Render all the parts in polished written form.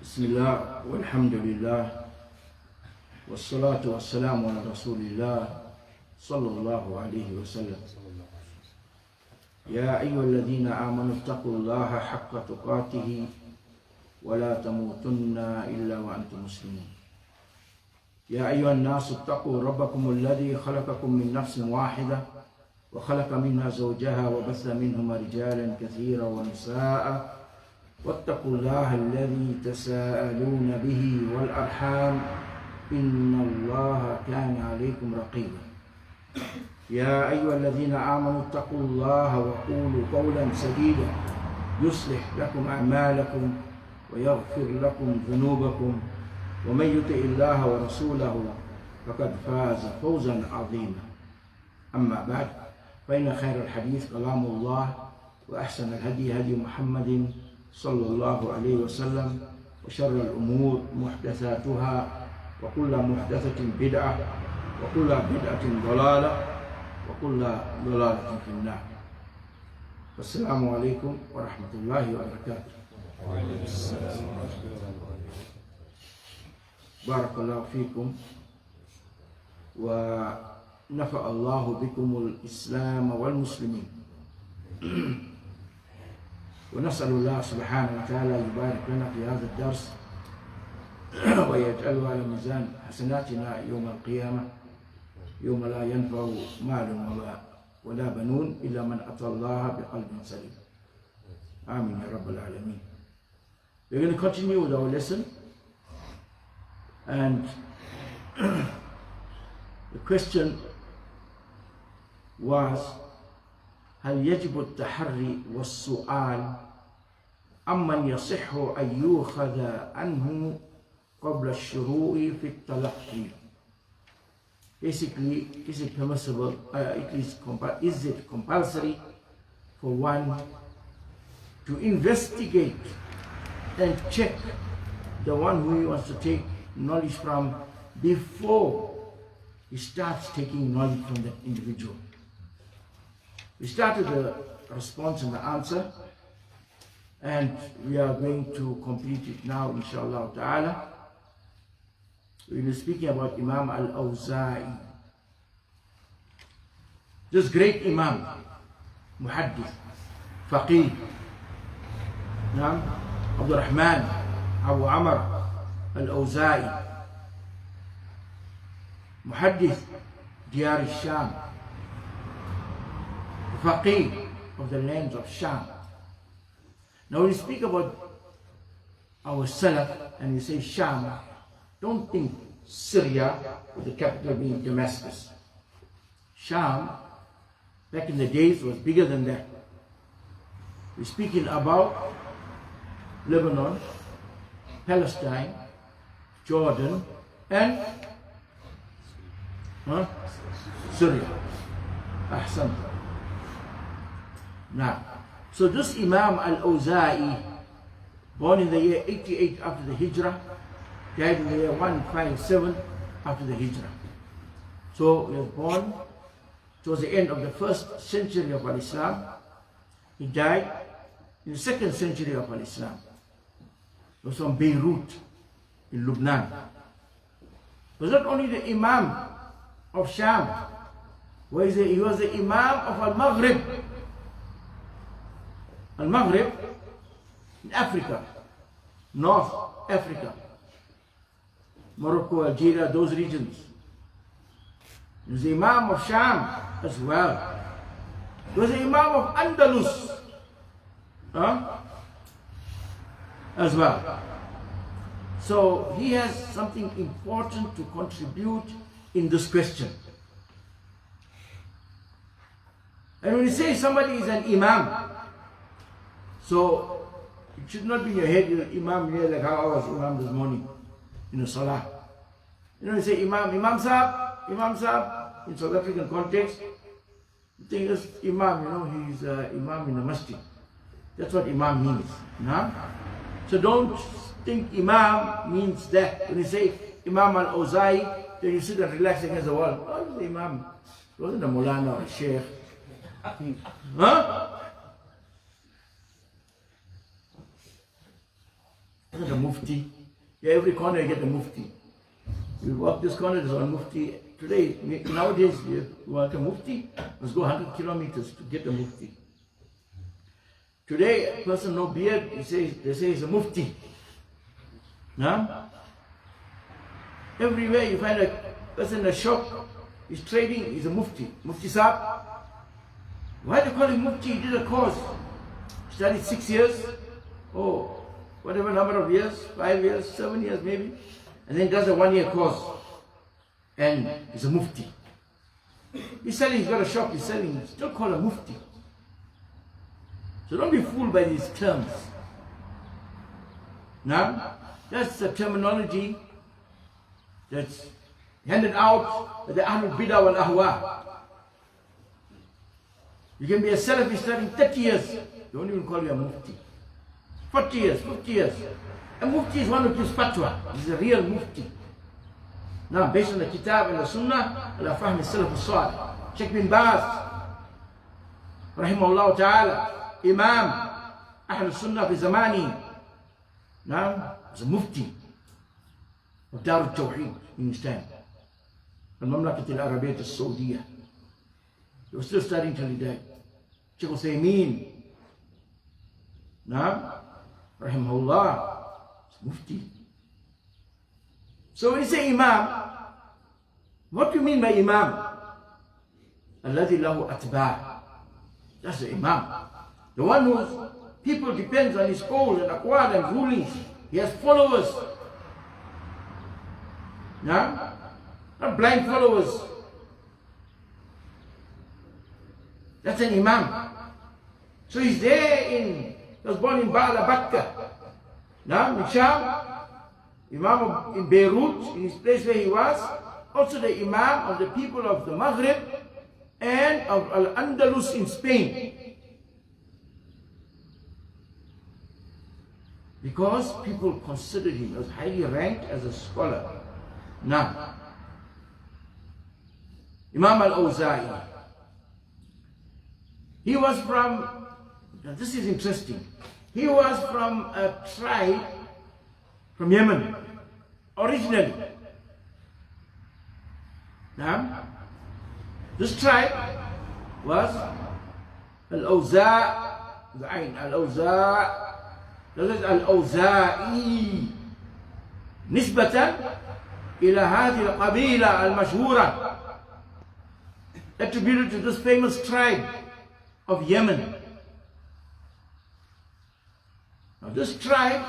Bismillah, walhamdulillah, wassalatu wassalamu ala rasulillah, sallallahu alayhi wa sallam. Ya ayyuhalladhina amanu ittaqullaha haqqa tuqatihi wa la tamutunna illa wa antum muslimun. Ya ayyuhan nasu ittaqu rabbakum alladhi khalaqakum min nafsin wahidah wa khalaqa minha zawjaha wa batha minhuma rijalan kathira wa nisaa. واتقوا الله الذي تساءلون به والأرحام إن الله كان عليكم رقيبا. يا أيها الذين آمنوا اتقوا الله وقولوا قولا سديدا يصلح لكم أعمالكم ويغفر لكم ذنوبكم ومن يطع الله ورسوله فقد فاز فوزا عظيما. أما بعد فإن خير الحديث كلام الله وأحسن الهدي هدي محمد صلى الله عليه وسلم وشر الأمور محدثاتها وكل محدثة بدعة وكل بدعة ضلالة وكل ضلالة في النار. السلام عليكم ورحمة الله وبركاته. بارك الله فيكم ونفع الله بكم الإسلام والمسلمين. ونسأل الله سبحانه وتعالى يبارك لنا في هذا الدرس ويجعله على ميزان حسناتنا يوم القيامة يوم لا ينفع مال ولا بنون إلا من أتى الله بقلب سليم. آمين يا رب العالمين. We're going to continue with our lesson, and the question was هل يجب التحري والسؤال أمن يصح أن يؤخذ عنه قبل الشروع في التلقي? Basically, is it permissible, is it compulsory for one to investigate and check the one who he wants to take knowledge from before he starts taking knowledge from that individual? We started the response and the answer, and we are going to complete it now, inshallah ta'ala. We will be speaking about Imam al-Awza'i. This great Imam, Muhaddith, Faqih, Abdul Rahman Abu Amr al-Awza'i, Muhaddith, Diyar al-Sham, Faqih of the lands of Sham. Now when we speak about our Salaf and we say Sham, don't think Syria with the capital being Damascus. Sham, back in the days, was bigger than that. We're speaking about Lebanon, Palestine, Jordan, and Syria. Ahsan. Now, so this Imam al-Awza'i, born in the year 88 after the Hijrah, died in the year 157 after the Hijrah. So he was born towards the end of the 1st century of Al-Islam. He died in the 2nd century of Al-Islam. He was from Beirut in Lebanon. He was not only the Imam of Sham, he was the Imam of Al-Maghrib. Al-Maghrib in Africa, North Africa, Morocco, Algeria, those regions. He was the Imam of Sham as well. He was the Imam of Andalus as well. So he has something important to contribute in this question. And when you say somebody is an Imam, so it should not be in your head, Imam here, like how I was Imam this morning in the Salah. You say Imam Sahib, in South African context, the thing is Imam, he's Imam in the masjid. That's what Imam means. So don't think Imam means that. When you say Imam al-Awza'i, then you sit and relax against the wall. Oh, he's the Imam. It wasn't a Mulana or a Sheikh. Huh? It wasn't a Mufti. Yeah, every corner you get a Mufti. You walk this corner, there's one Mufti. Today, nowadays, you want a Mufti, let's go 100 kilometers to get a Mufti. Today, a person no beard, they say he's a Mufti. Now, everywhere you find a person in a shop, he's trading, he's a Mufti. Mufti Saab. Why do you call him Mufti? He did a course. Studied 6 years, or whatever number of years, 5 years, 7 years maybe, and then does a 1 year course. And he's a Mufti. He's selling, he's got a shop, he's selling, still called a Mufti. So don't be fooled by these terms. Now, that's the terminology that's handed out by the Ahlul Bidah wal Ahwa. You can be a Salafi studying 30 years, they won't even call you a Mufti. 40 years, 50 years. A Mufti is one who gives fatwa. He's a real Mufti. Now, based on the Kitab and the Sunnah, ala fahm al-Salaf al-Salih. Sheikh bin Baz, rahimahullah ta'ala, Imam, Ahl al-Sunnah fi Zamani. Now, he's a Mufti of Dar al-Tawheed in his time. Al-Mamlakat al-Arabiyyah al-Saudiyyah. He was still studying till he died. Sheikh Uthaymeen. Now, rahimahullah, Mufti. So when you say Imam, what do you mean by Imam? Alladhi lahu atba'. That's the Imam. The one whose people depends on his qawl and aqwal and rulings. He has followers. No? Not blind followers. That's an Imam. So he's there he was born in Ba'la Bakka. Now, in Sham, Imam in Beirut, in his place where he was, also the Imam of the people of the Maghrib and of Al-Andalus in Spain. Because people considered him as highly ranked as a scholar. Now, Imam Al-Awza'i, he was from, now this is interesting, he was from a tribe from Yemen, originally. Now, this tribe was Al-Awza', Al-Awza', that is Al-Awza'i, نسبة إلى هذه القبيلة المشهورة, attributed to this famous tribe of Yemen. Now this tribe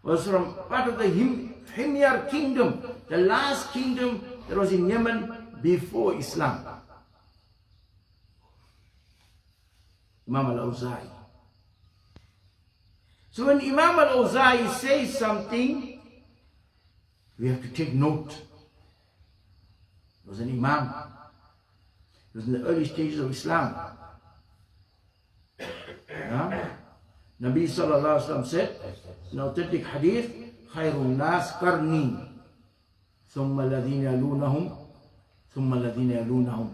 was from part of the Himyar kingdom, the last kingdom that was in Yemen before Islam. Imam Al-Awza'i. So when Imam Al-Awza'i says something, we have to take note. He was an Imam. He was in the early stages of Islam. Nabi sallallahu alaihi wasallam said in authentic hadith, "Khairun nas qarni, thumma alladhina yalunahum, thumma alladhina yalunahum."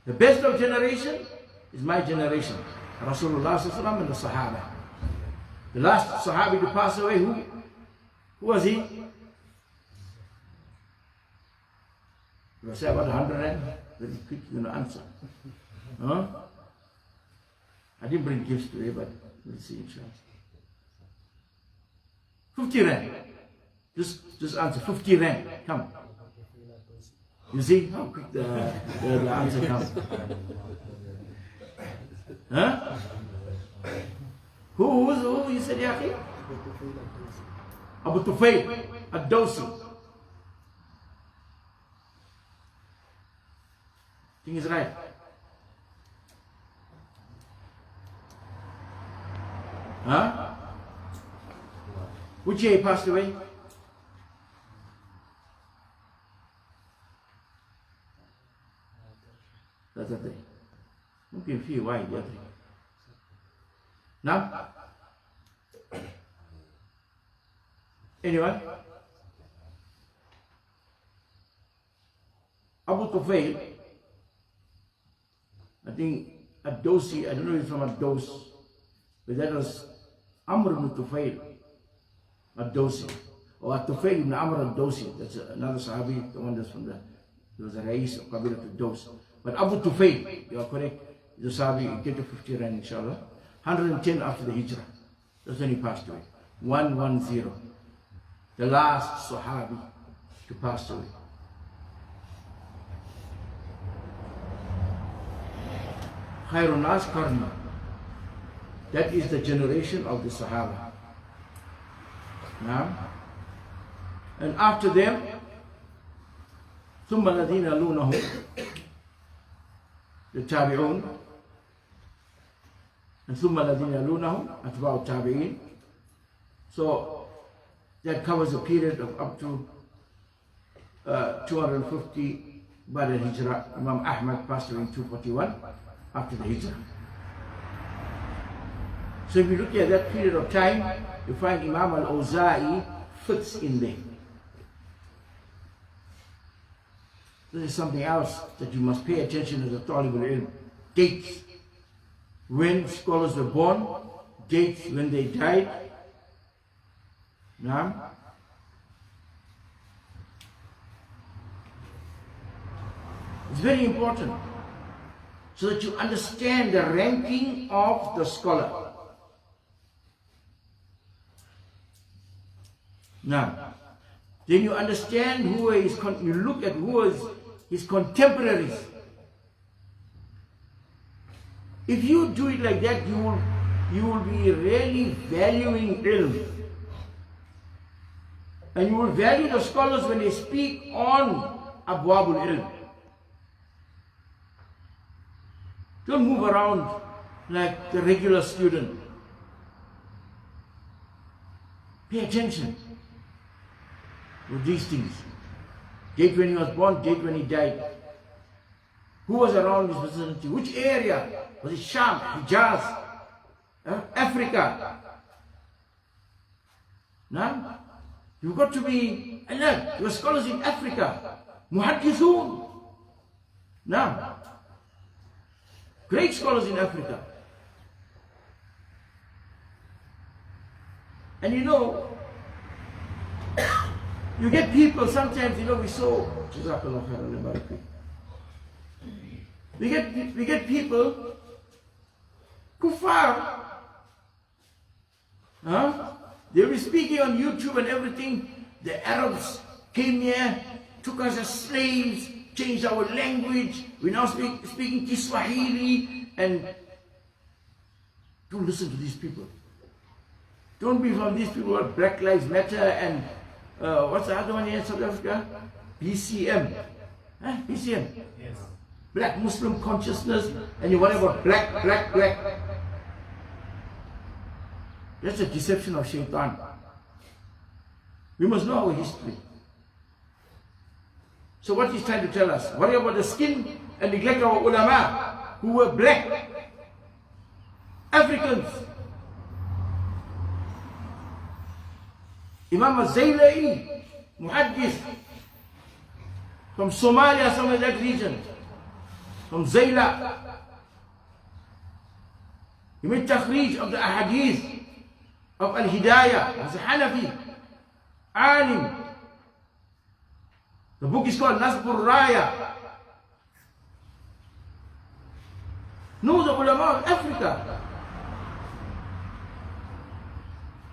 The best of generation is my generation, Rasulullah sallallahu alaihi wasallam and the Sahaba. The last Sahabi to pass away, who was he? You say about 100 rand? Very quick, you're going to answer. Huh? I didn't bring gifts today, but we'll see inshallah. 50 rand. Just answer. 50 rand. Come. You see how quick the answer comes. Huh? Who you said, Yaqi? Abu Tufayl ad-Dawsi. I think he's right. Huh? Which year he passed away? That's the thing. Mungkin fi wahid yadri. Now? Anyone? Abu Tufail, I think Ad-Dawsi, I don't know if it's from Ad-Daws, but that was Amr ibn Tufail, Ad-Dawsi, or At-Tufail ibn Amr Ad-Dawsi. That's another Sahabi, the one that's from there was a Rais of Qabilat Ad-Daws. But Abu Tufail, you are correct, the Sahabi, you get to 50 rand inshallah. 110 after the Hijrah. That's when he passed away. 110. The last Sahabi to pass away. Khairun Nas Qarni. That is the generation of the Sahaba. Now, and after them, ثم الذين يلونهم, the Tabi'un, and ثم الذين يلونهم, أتباع التابعين. So that covers a period of up to 250 by the Hijrah. Imam Ahmad passed away in 241 after the Hijrah. So if you look at that period of time, you find Imam al-Awza'i fits in there. This is something else that you must pay attention to the Talib al-Ilm. Dates, when scholars were born, dates when they died. Now, it's very important so that you understand the ranking of the scholar. Now, then you understand who is, you look at who is his contemporaries. If you do it like that, you will be really valuing ilm. And you will value the scholars when they speak on Abwabul Ilm. Don't move around like the regular student. Pay attention to these things. Date when he was born, date when he died. Who was around his vicinity? Which area? Was it Sham, Hijaz, Africa? Now, you've got to be alert. There are scholars in Africa, Muhaddithun. Now, great scholars in Africa. And you know, you get people sometimes, you know, we get people, kuffar, they'll be speaking on YouTube and everything. The Arabs came here, took us as slaves, changed our language. We now speaking Kiswahili. And don't listen to these people. Don't be from these people who are Black Lives Matter and what's the other one here in South Africa? BCM. BCM. Yes. Black Muslim consciousness. And you worry about black. That's a deception of shaitan. We must know our history. So what he's trying to tell us, worry about the skin and neglect our ulama who were black Africans. Imam al-Zaylai, Muhaddith, from Somalia, some of that region, from Zayla. He made takhrij of the ahadith of al-Hidayah, as a Hanafi, alim. The book is called Nasbur Raya. Know the ulama of Africa.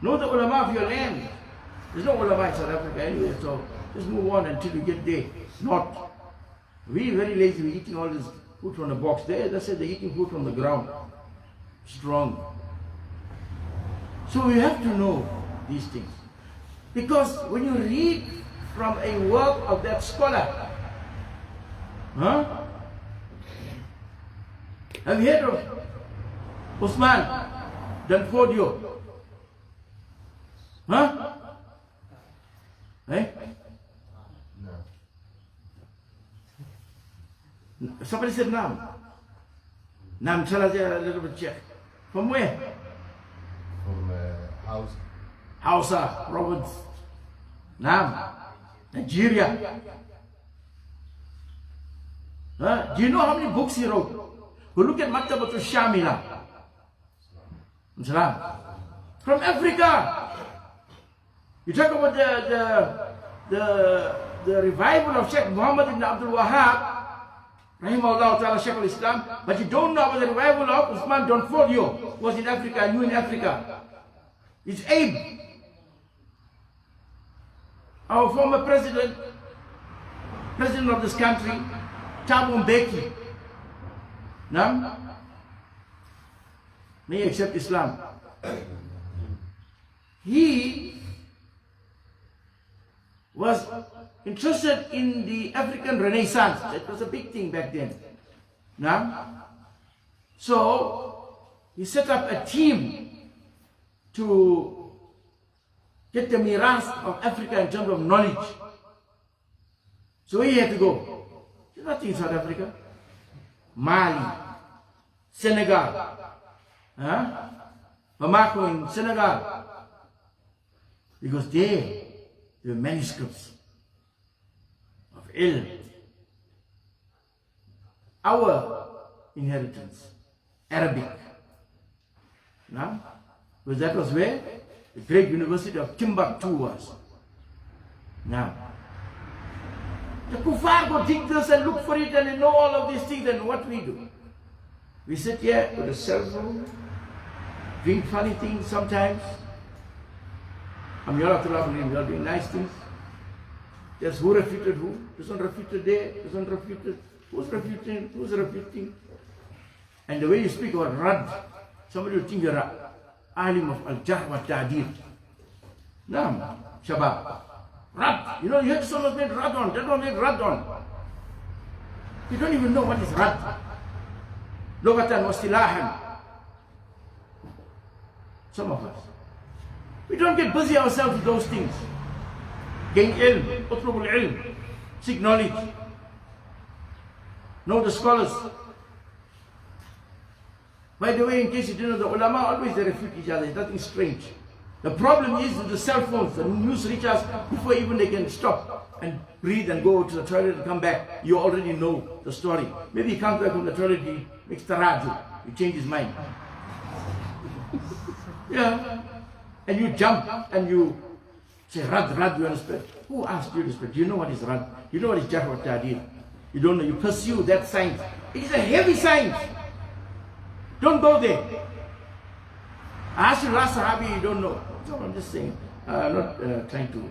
Know the ulama of your land. There's no ulama in South Africa anyway, so just move on until you get there. Not. We're very lazy, we're eating all this food from the box. There, they said they're eating food from the ground. Strong. So we have to know these things. Because when you read from a work of that scholar, have you heard of Usman Danfodio? Eh? No. Somebody said Nam. Nam, tell us a little bit check. From where? From Hausa province. Nam. Nigeria. Do you know how many books he wrote? Go look at Maktabatul Shamila. From Africa. You talk about the revival of Sheikh Muhammad ibn Abdul Wahab, Rahimahullah Ta'ala, Sheikh al-Islam, but you don't know about the revival of Usman Donfolio, who was in Africa, you in Africa. It's Abe, our former president of this country, Thabo Mbeki. Now, may he accept Islam. He was interested in the African Renaissance. That was a big thing back then. Now, so he set up a team to get the miras of Africa in terms of knowledge. So where he had to go? There's nothing in South Africa. Mali, Senegal, Bamako in Senegal. Because there were manuscripts of ilm, our inheritance, Arabic. Now, because that was where the great university of Timbuktu was. Now, the kuffar go dig this and look for it and they know all of these things, and what we do? We sit here with a cell phone, doing funny things sometimes. We are doing nice things. Just who refuted who? This one refuted there, this one refuted. Who's refuting? Who's refuting? And the way you speak about Rad, somebody will think you're an alim of Al-Jarh wa Ta'dil. Naam, Shabab. Rad. You know, you heard someone named Radon, that one named Radon. You don't even know what is Rad. Lugatan wa Istilahan. Some of us. We don't get busy ourselves with those things. Gain ilm, utlubul ilm, seek knowledge. Know the scholars. By the way, in case you didn't know, the ulama always they refute each other. It's nothing strange. The problem is with the cell phones. The news reach us before even they can stop and breathe and go to the toilet and come back. You already know the story. Maybe he comes back from the toilet, he makes taraju. He changes his mind. Yeah. And you jump and you say, Rad, you understand? Who asked you to respect? Do you know what is Rad? You know what is Jarh wa Ta'dil? You don't know. You pursue that science. It is a heavy science. Don't go there. I asked you last Sahabi, you don't know. So I'm just saying, I'm not trying to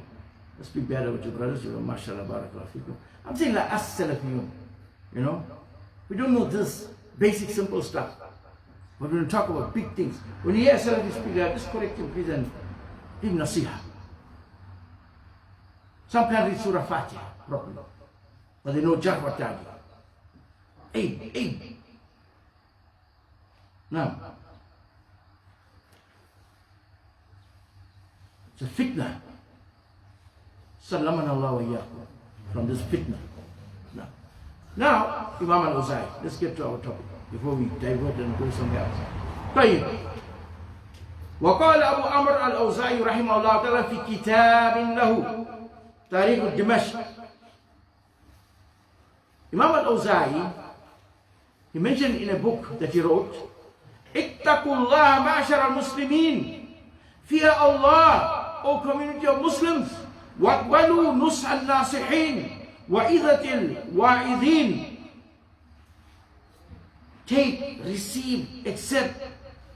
speak bad about your brothers. You know, mashallah, barakallah fikum. I'm saying like us Salafiyun. You know, we don't know this basic, simple stuff. But we're going to talk about big things. When you hear a Salafi speak, just correct him, please, and give nasiha. Some can't read Surah Fatiha properly, but they know Jarh wa Ta'dil. Aim. Now, it's a fitna. Sallaman Allah wa iyyakum from this fitna. Now, Imam al-Awza'i. Let's get to our topic before we divert and go somewhere else. طيب. وقال أبو عمرو الأوزاعي رحمه الله تعالى في كتاب له تاريخ دمشق. Imam al-Awza'i, he mentioned in a book that he wrote, اتقوا الله معشر المسلمين. Fear Allah, O community of Muslims. واقبلوا نصح الناصحين وإذة الواعظين. Take, receive, accept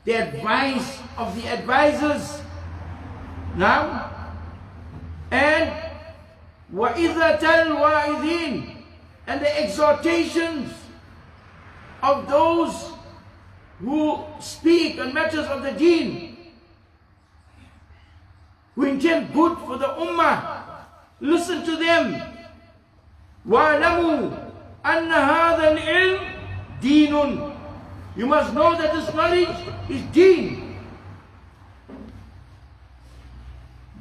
the advice of the advisors. Now, and وَإِذَةَ الْوَائِذِينَ, and the exhortations of those who speak on matters of the deen, who intend good for the ummah. Listen to them. وَاعْلَمُوا أَنَّ هَذَا الْعِلْمِ دِينٌ. You must know that this knowledge is deen.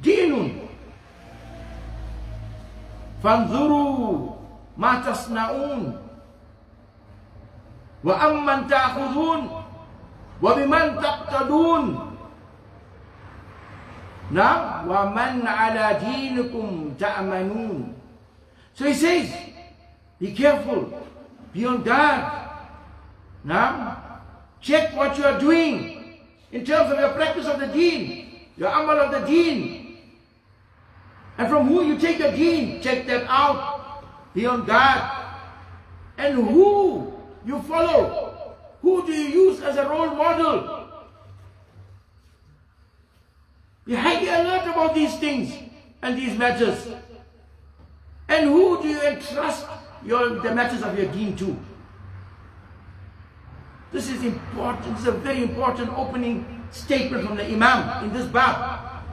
Deenun. فَانْظُرُوا مَا تَصْنَعُونَ وَأَمَّنْ تَأْخُذُونَ وَبِمَنْ تَقْتَدُونَ. Now, وَمَنْ عَلَى دِينِكُمْ تَأْمَنُونَ. So he says, be careful Be on guard. Now, check what you are doing in terms of your practice of the deen, your amal of the deen. And from who you take your deen, check that out. Be on guard. And who you follow, who do you use as a role model? Be highly alert about these things and these matters. And who do you entrust the matters of your deen to? This is important. This is a very important opening statement from the Imam in this bab.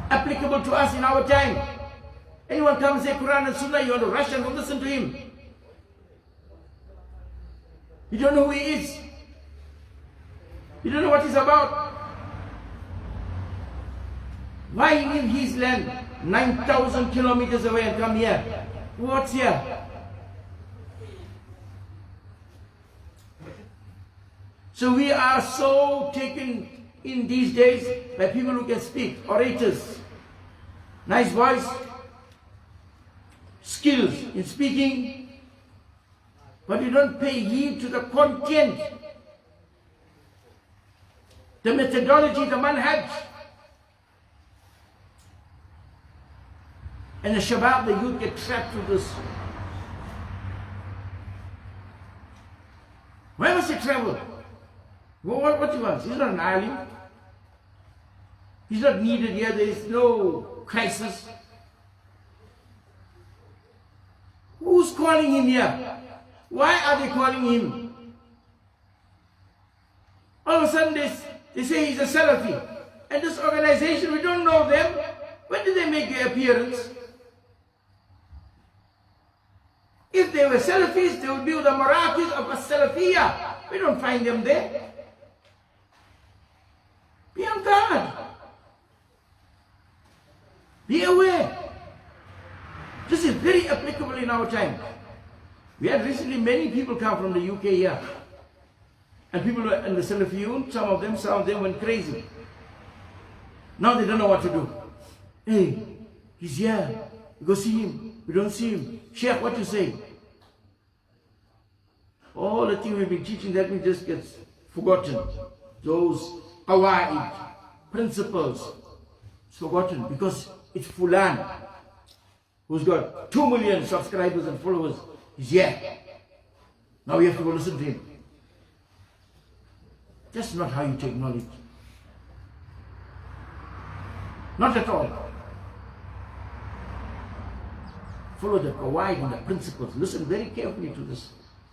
Applicable to us in our time. Anyone come and say Quran and Sunnah, you want to rush and listen to him. You don't know who he is. You don't know what he's about. Why leave his land 9,000 kilometers away and come here? What's here? So we are so taken in these days by people who can speak, orators, nice voice, skills in speaking, but you don't pay heed to the content, the methodology, the manhaj. And the shabab, the youth get trapped with this. Where must he travel? What he wants? He's not an alim. He's not needed here. There is no crisis. Who's calling him here? Why are they calling him? All of a sudden they say he's a Salafi. And this organization, we don't know them. When did they make their appearance? If they were Salafis, they would be the Marakis of a Salafiyyah. We don't find them there. Be on guard. Be aware. This is very applicable in our time. We had recently many people come from the UK here. And people were in the Salafiyun, some of them went crazy. Now they don't know what to do. Hey, he's here. We go see him. We don't see him. Sheikh, what you say? All the things we've been teaching, that just gets forgotten. Those qawaid, principles, it's forgotten because it's Fulan, who's got 2 million subscribers and followers. He's here. Now we have to go listen to him. That's not how you take knowledge. Not at all. Follow the qawaid and the principles. Listen very carefully to this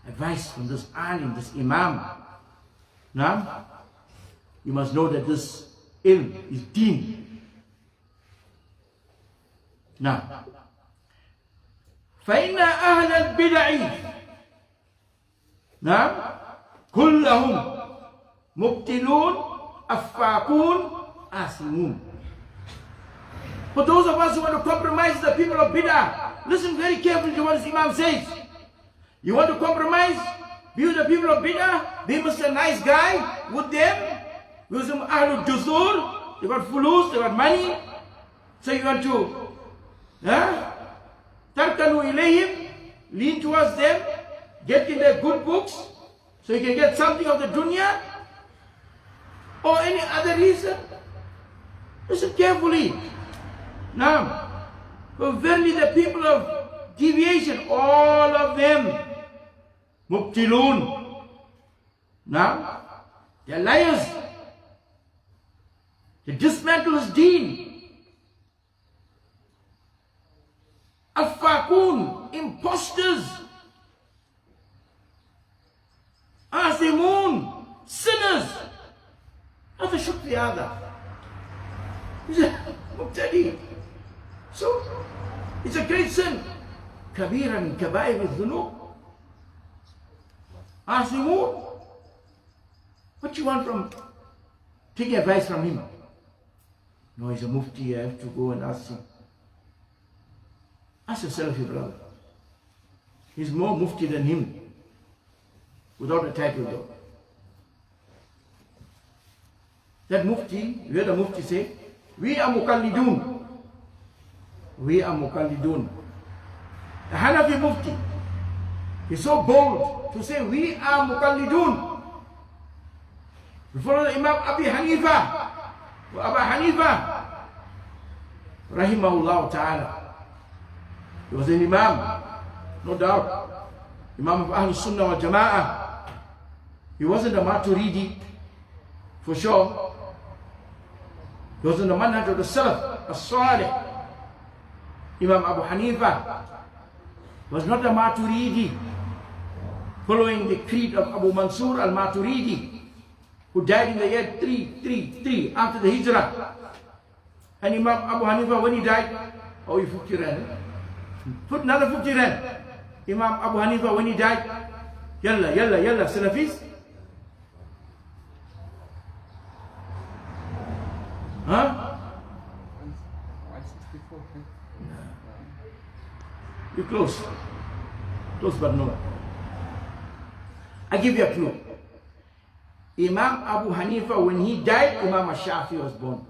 advice from this alim, this imam. Now, you must know that this ilm is deen. Now, فَإِنَّ أَهْلَ الْبِدَعِ نعم كُلَّهُمْ مُبْتِلُونَ أَفَّاكُونَ آثِمُونَ. For those of us who want to compromise the people of bid'ah, listen very carefully to what this Imam says. You want to compromise? Be with the people of bid'ah? Be Mr. Nice Guy with them? With some Ahlul Juzur? They got fulus, they got money. So you want to tarkanu ilayhim, lean towards them, get in their good books, so you can get something of the dunya? Or any other reason? Listen carefully. Now, for verily the people of deviation, all of them, mubtilun. Now, they're liars. They dismantle his deen. Affakun, imposters. Asimun, sinners. Hada shukri hada. Mubtadi. So, it's a great sin. Kabira min kabair al-dhunub. Asimun. What do you want from taking advice from him? No, he's a mufti, I have to go and ask him. Ask yourself, your brother. He's more mufti than him. Without a title though. That mufti, you heard the mufti say, we are muqallidun. We are muqallidun. The Hanafi mufti, He's so bold to say we are muqallidun. We follow the Imam Abi Hanifa, or Abu Hanifa, rahimahullah ta'ala. He was an Imam, no doubt. Imam of Ahlul Sunnah wal Jama'ah. He wasn't a Maturidi, for sure. He was in the manhaj of the Salaf, as-Salih. Imam Abu Hanifa was not a Maturidi, following the creed of Abu Mansur al-Maturidi, who died in the year 333 after the Hijrah. And Imam Abu Hanifa, when he died, oh, he 50 rand. Put another 50 rand. Imam Abu Hanifa, when he died, yalla, yalla, yalla, Salafis. Huh? 164. You're close. Close, but no. I give you a clue. Imam Abu Hanifa, when he died, Imam Shafi was born.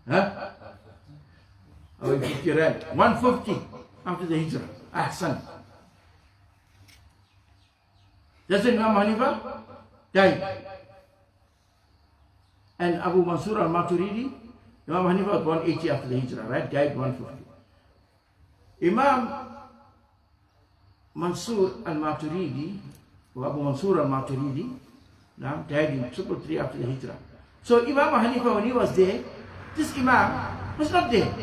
Huh? Oh, 50 rand. 150 after the Hijrah. Ahsan. Doesn't Imam Hanifa died? And Abu Mansur al-Maturidi, Imam Hanifa was born 80 after the Hijrah, right? Died 150. Imam Mansur al-Maturidi, or Abu Mansur al-Maturidi, now died in 333 after the Hijrah. So Imam Hanifa, when he was there, this Imam was not there.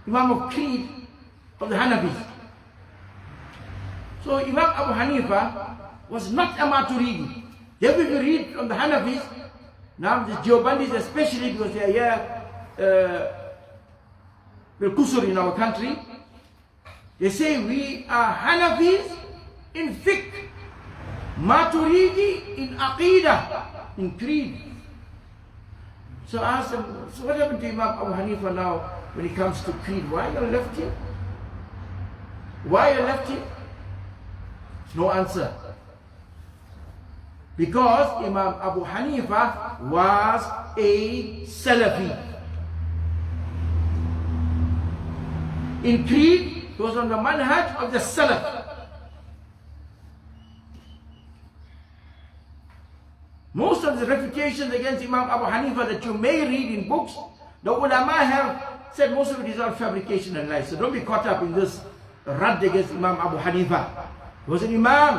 Imam of creed of the Hanafis. So Imam Abu Hanifa was not a Maturidi. Therefore, if you read from the Hanafis, now the Deobandis especially, because they are here Kusur in our country, they say we are Hanafis in fiqh, Maturidi in aqidah, in creed. So I asked them, so what happened to Imam Abu Hanifa now when it comes to creed? Why you left him? Why you left him? No answer. Because Imam Abu Hanifa was a Salafi. In creed, he was on the manhaj of the Salaf. Most of the refutations against Imam Abu Hanifa that you may read in books, the ulama have said most of it is all fabrication and lies. So don't be caught up in this rad against Imam Abu Hanifa. He was an Imam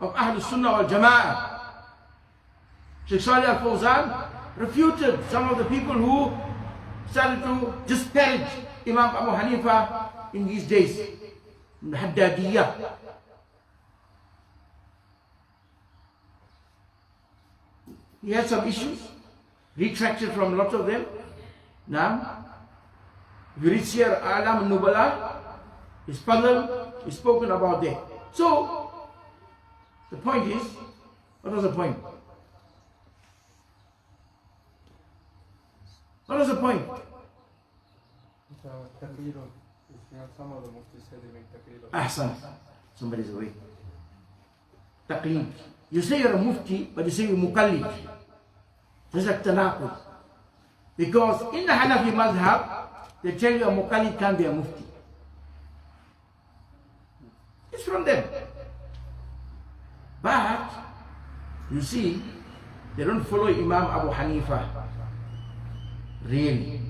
of Ahlul Sunnah wal Jama'ah. Sheikh Salih al-Fawzan refuted some of the people who started to disparage Imam Abu Hanifa in these days. Manhajiyyah. He had some issues, retracted from a lot of them. Now, if you read Siyar A'lam Nubala, his panel is spoken about there. So, the point is, what was the point? What was the point? Some of the muftis said they make taqreed. Ahsan. Somebody's away. Taqreed. You say you're a mufti, but you say you're muqallid. There's a tanaqud. Because in the Hanafi madhab, they tell you a muqallid can't be a mufti. It's from them. But, you see, they don't follow Imam Abu Hanifa. Really.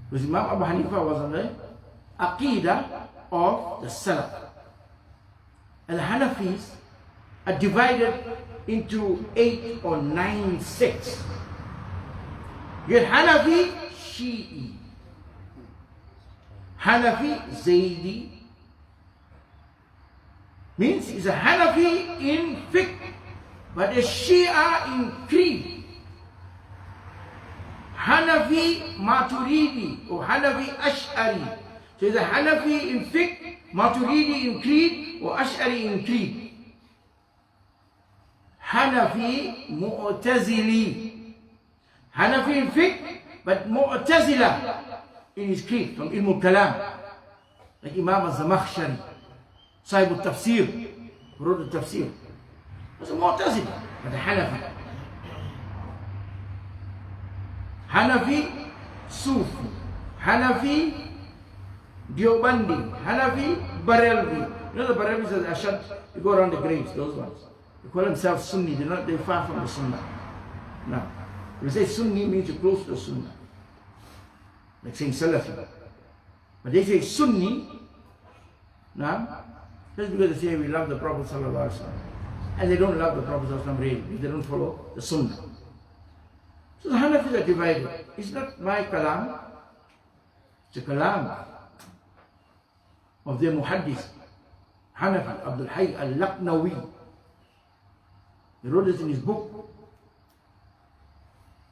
Because Imam Abu Hanifa was on the aqidah of the Salaf. Al-Hanafis are divided into 8 or 9 sects. You have Hanafi, Shi'i. Hanafi, Zaydi. Means he's a Hanafi in fiqh, but a Shia in creed. Hanafi Maturidi or Hanafi Ash'ari. So he's a Hanafi in fiqh, Maturidi in creed, or Ash'ari in creed. Hanafi Mu'tazili. Hanafi in fiqh, but Mu'tazila in his creed, from Ilm al-Kalam. Like Imam al-Zamakhshari, Sahib al-Tafsir, who wrote the Tafsir. He was a Mu'tazila, but a Hanafi. Hanafi Sufi, Hanafi Deobandi, Hanafi Barelvi. You know the Barelvis are Ashad, they go around the graves, those ones. They call themselves Sunni, they're far from the Sunnah. Now, if you say Sunni means you're close to the Sunnah. Like saying Salafi. But they say Sunni, now, just because they say we love the Prophet Sallallahu Alaihi Wasallam. And they don't love the Prophet Sallallahu Alaihi Wasallam really, they don't follow the Sunnah. So the Hanafis are divided. It's not my kalam, it's a kalam of their muhaddis, Hanafi, Abdul Hayy al-Laqnawi. He wrote this in his book,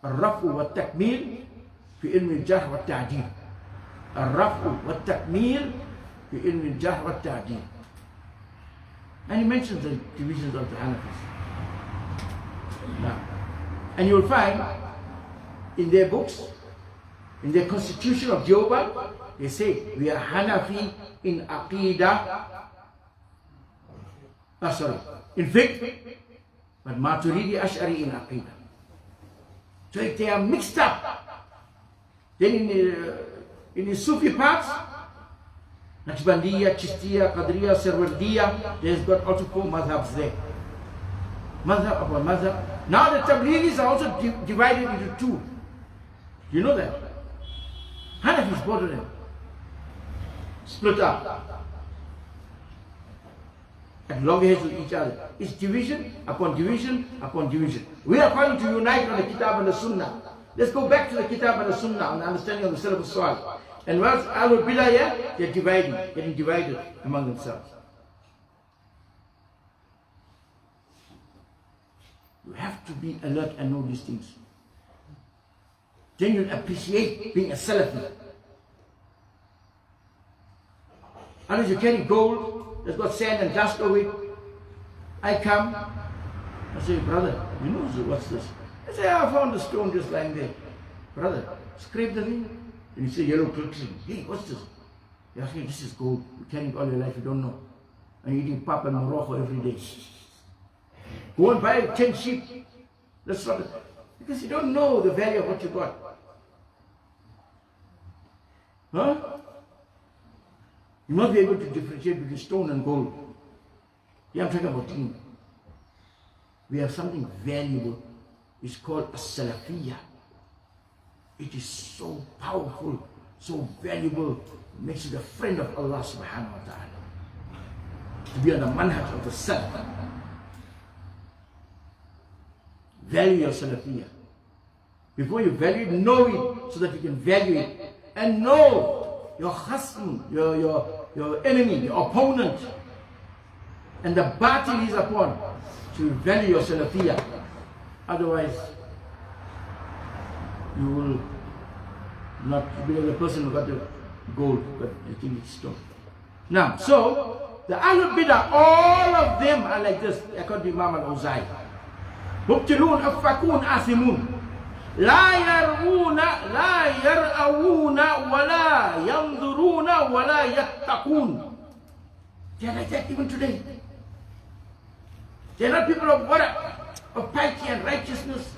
الرفع والتكميل في علم الجرح والتعديل. الرفع والتكميل في علم الجرح والتعديل. And he mentions the divisions of the Hanafis. Now, and you will find in their books, in their constitution of Jehovah, they say we are Hanafi in Aqidah, in fiqh, but Maturidi Ash'ari in Aqidah. So if they are mixed up, then in the Sufi parts, Naqshbandiyya, Chishtiya, Qadriya, Sarwardiyya, there's got also 4 madhabs there. Madhab upon madhab. Now the Tablighis are also divided into 2. You know that? Hanafis, both of them, split up at loggerheads with each other. It's division upon division upon division. We are calling to unite on the Kitab and the Sunnah. Let's go back to the Kitab and the Sunnah on the understanding of the Salaf al-Salih. And whilst Ahlul Bidah, they're getting divided among themselves. You have to be alert and know these things. Then you'll appreciate being a Salafi. Unless you carry gold that's got sand and dust over it, I come, I say, brother, you know what's this? I say, I found a stone just lying there. Brother, scrape the thing. And you say, yellow glittering. Hey, what's this? You ask me, this is gold. You carry it all your life, you don't know. And you're eating pap and Morocco every day. Go and buy 10 sheep. That's not it. Because you don't know the value of what you got. Huh? You must be able to differentiate between stone and gold. Yeah, I'm talking about deen. We have something valuable. It's called a Salafiyyah. It is so powerful, so valuable. It makes you the friend of Allah subhanahu wa ta'ala. To be on the manhaj of the Salaf. Value your Salafiyyah. Before you value it, know it so that you can value it. And know your khasm, your enemy, your opponent, and the battle he's upon. So you value your Salafiyyah. Otherwise, you will not be the person who got the gold, but I think it's stone. Now, so the Ahlul Bidah, all of them are like this, according to Imam al-Awza'i. مبتلون أفكون آثمون لا يرؤون لا يرأون ولا ينظرون ولا يتقون. They are like that even today. They are not people of what? Of piety and righteousness.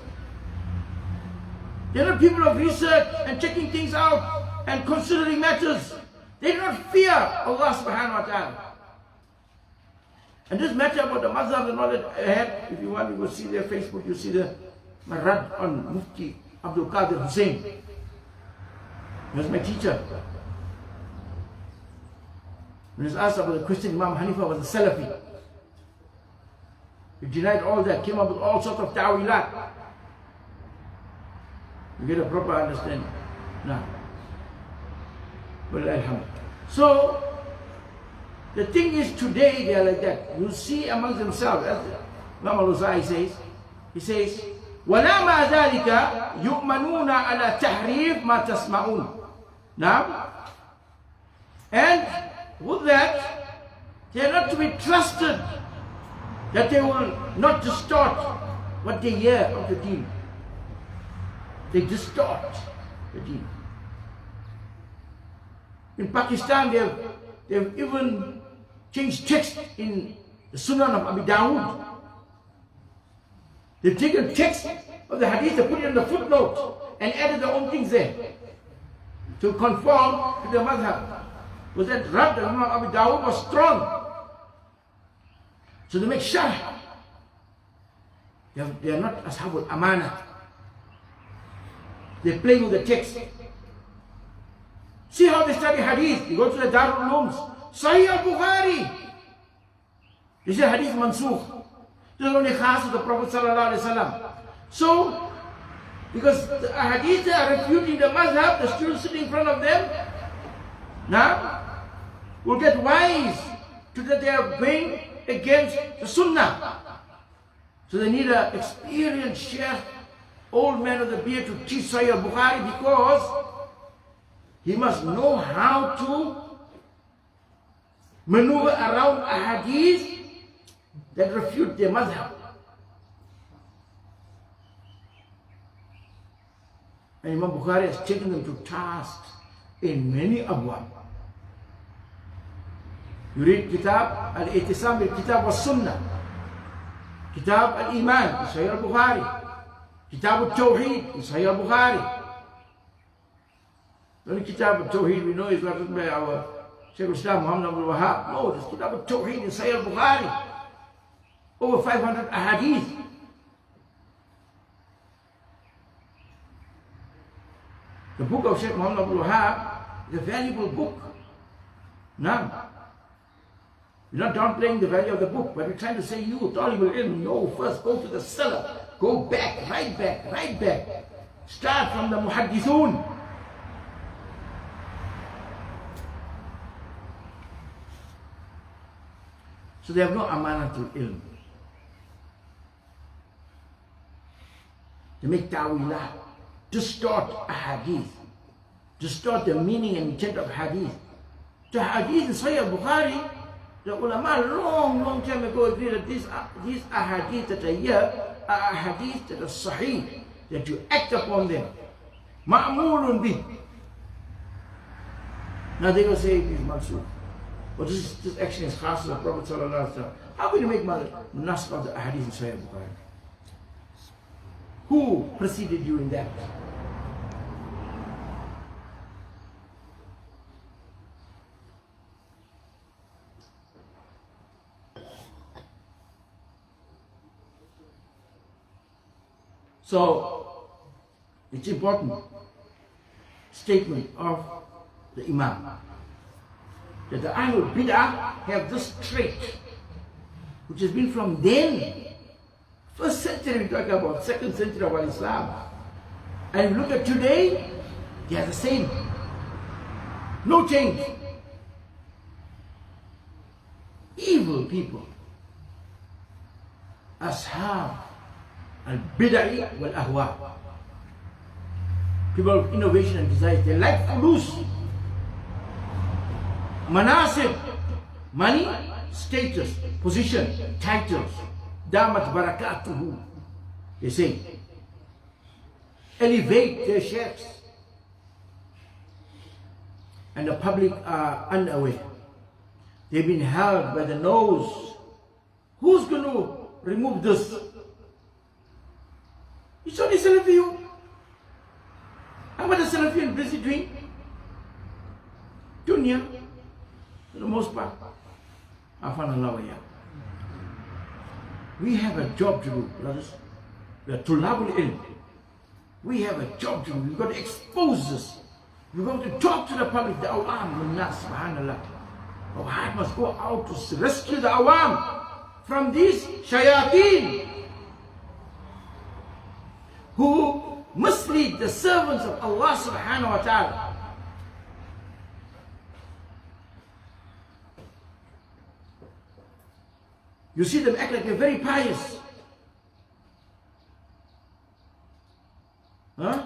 They are not people of research and checking things out and considering matters. They do not fear Allah subhanahu wa ta'ala. And this matter about the mazhab and all that I had, if you want, you will see their Facebook, you see the Marad on Mufti Abdul Qadir Hussain. He was my teacher. When he was asked about the question, Imam Hanifa was a Salafi. He denied all that, came up with all sorts of ta'wilat. You get a proper understanding. Now, well, alhamdulillah. So, the thing is, today they are like that. You see among themselves, as Imam al-Awza'i says, he says, وَلَا مَا ذَلِكَ يُؤْمَنُونَ عَلَى تَحْرِيفِ مَا تَسْمَعُونَ. Now, and with that, they are not to be trusted that they will not distort what they hear of the deen. They distort the deen. In Pakistan, they have even changed text in the Sunan of Abi Dawud. They've taken text of the hadith, they put it in the footnote and added their own things there to conform to the madhab. was that Rad of Imam Abu Dawud was strong. So they make sharh. They are not ashabul amana. They play with the text. See how they study hadith. You go to the Darul Ulooms. Sahih al-Bukhari. This is hadith mansukh. This is only khas of the Prophet sallallahu alaihi wasallam. So, because the hadith are refuting the mazhab, the students sitting in front of them, now, will get wise to that they are going against the sunnah. So they need an experienced sheikh, old man of the beard to teach Sahih al-Bukhari, because he must know how to maneuver around a hadith that refute their madhab. And Imam Bukhari has taken them to task in many abwab. You read Kitab al-Itisam bil-Kitab wa-Sunnah, Kitab al-Iman, Sahih al-Bukhari, Kitab al-Tawheed, Sahih al-Bukhari. The only Kitab al-Tawheed we know is written by our Shaykh al-Islam Muhammad Abdul Wahab. No, this Kitab al-Tawheed in Sahih al-Bukhari. Over 500 ahadith. The book of Shaykh Muhammad Abdul Wahab is a valuable book. Now, we're not downplaying the value of the book, but we're trying to say you, Talibul Ilm, no, first go to the Salaf. Go back, right back, right back. Start from the Muhaddithun. So they have no amanatul ilm. They make ta'wilah, distort a hadith, distort the meaning and intent of hadith. The hadith in Sahih Bukhari, the ulama long time ago agreed that these ahadith that are here are ahadith that are sahih, that you act upon them. Ma'mulun bih. Now they will say it is mansukh. But this action is khas of the Prophet sallallahu alaihi wasallam. How can you make nasq of the ahadith in Sahih Bukhari? Who preceded you in that? So, it's important statement of the Imam that the Ahlul Bid'ah have this trait, which has been from then, first century, we talk about second century of Islam. And if you look at today, they are the same. No change. Evil people. Ashab al-Bid'ah wal-Ahwa. People of innovation and desire. They like fulus. Manasib, money, status, position, titles. Damat barakatuhu. They say, elevate their sheikhs. And the public are unaware. They've been held by the nose. Who's going to remove this? It's only Salafi. And what is Salafi busy doing? Dunya. For the most part. Afanallah. We have a job to do, brothers. We are tulabul ilm. We have a job to do. We've got to expose this. We've got to talk to the public, the awam, the nas, subhanallah. Our heart must go out to rescue the awam from these shayateen who mislead the servants of Allah subhanahu wa ta'ala. You see them act like they're very pious. Huh?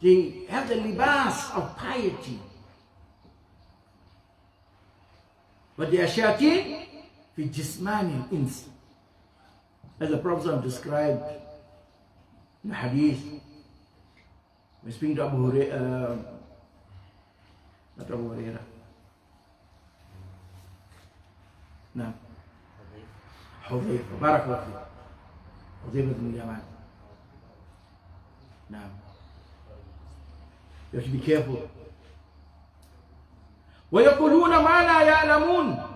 They have the libas of piety. But they are shayateen fi jismani ins. As the Prophet described in the hadith, when speaking to Abu Hurairah, not Abu Hurairah. No. Hudayfa, barakallahu fiik. Hudayfa bin Yaman. Now, you have to be careful. وَيَقُولُونَ مَا لَا يَعْلَمُونَ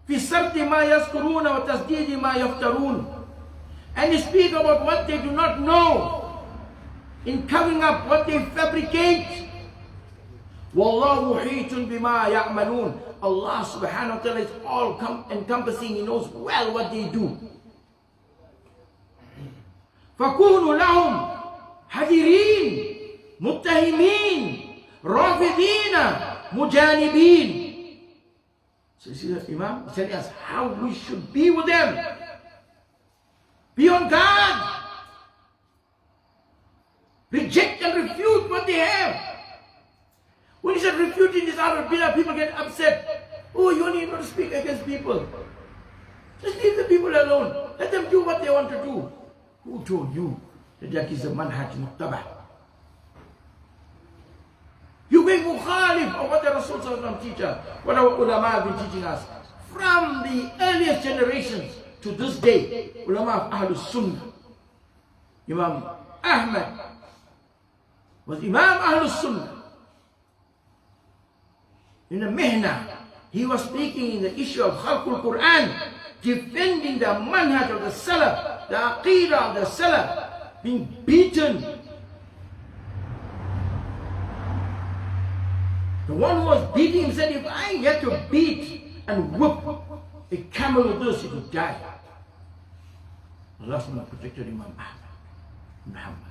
فِي سَرْدِ مَا يَذْكُرُونَ وَتَسْدِيدِ مَا يَفْتَرُونَ. And they speak about what they do not know, in covering up what they fabricate. وَاللَّهُ مُحِيطٌ بِمَا يَعْمَلُونَ. Allah subhanahu wa ta'ala is all encompassing. He knows well what they do. فَكُونُوا لَهُمْ حَذِرِينَ مُتَّهِمِينَ رَافِضِينَ مُجَانِبِينَ. So you see the Imam is telling us how we should be with them. Be on guard. Reject and refute what they have. When he said refuting this out of bidah, people get upset. Oh, you only know to speak against people. Just leave the people alone. Let them do what they want to do. Who told you that that is a manhaj muttaba? You being mukhalif of what the Rasul teaches us, what our ulama have been teaching us. From the earliest generations to this day, ulama of Ahlul Sunnah. Imam Ahmad was Imam Ahlul Sunnah. In the Mihna, he was speaking in the issue of Khalqul Quran, defending the manhaj of the Salaf, the Aqeedah of the Salaf, being beaten. The one who was beating him said, if I had to beat and whip a camel with this, it would die. Allah protected Imam Ahmad, Muhammad.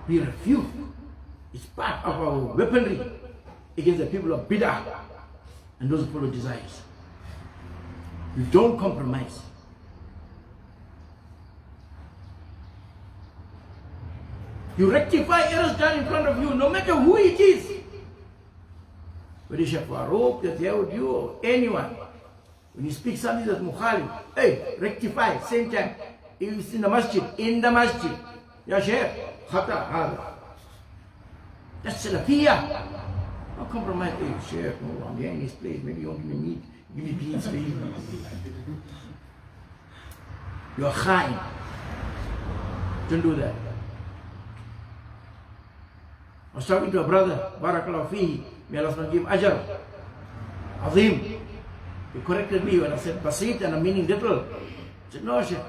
We refute. It's part of our weaponry against the people of bid'ah and those who follow desires. We don't compromise. You rectify errors done in front of you, no matter who it is. Whether it's Shaykh Farouk, that's here with you, or anyone. When you speak something that's mukhalif, hey, rectify, same time. If it's in the masjid, Ya Shaykh, khata, hada. That's Salafiyah. Don't compromise. Hey, Shaykh, no, I'm here in this place. Maybe you won't give me meat. Give me beans for you. You're kha'in. Don't do that. I was talking to a brother, Barakallahu Fihi, may Allah give ajr. Azim. He corrected me when I said basit and I'm meaning little. I said, no, Shaykh.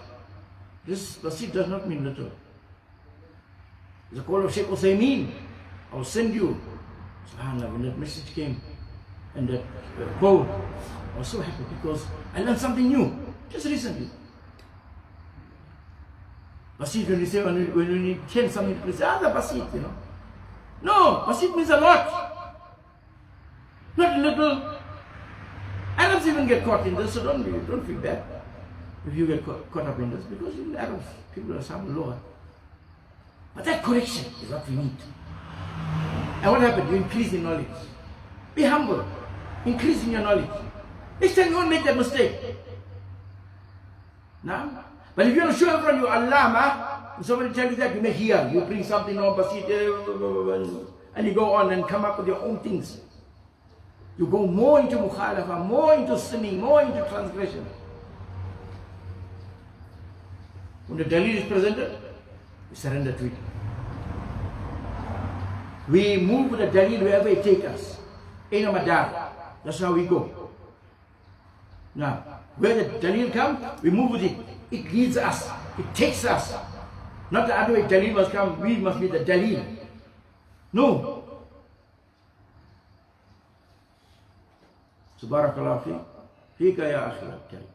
This basit does not mean little. It's a call of Shaykh Uthaymeen. I will send you. SubhanAllah, when that message came and that quote, I was so happy because I learned something new just recently. Basit, when you say, when you need 10 something, you say, the basit, you know. No, basit means a lot. Not little. Arabs even get caught in this, so don't feel bad if you get caught up in this, because in Arabs, people are some lower. But that correction is what we need. And what happened? You increase in knowledge. Be humble. Increase in your knowledge. Next time you won't make that mistake. Now, but if you want to show in front of you Allah, and somebody tell you that, you may hear. You bring something on basit, and you go on and come up with your own things. You go more into mukhalafa, more into sinning, more into transgression. When the dalil is presented, we surrender to it. We move with the dalil wherever it takes us. Aina madar. That's how we go. Now, where the dalil comes, we move with it. It leads us. It takes us. Not the other way, dalil must come, we must be the dalil. No. So barakallahu fi, fika ya akhi al-karim.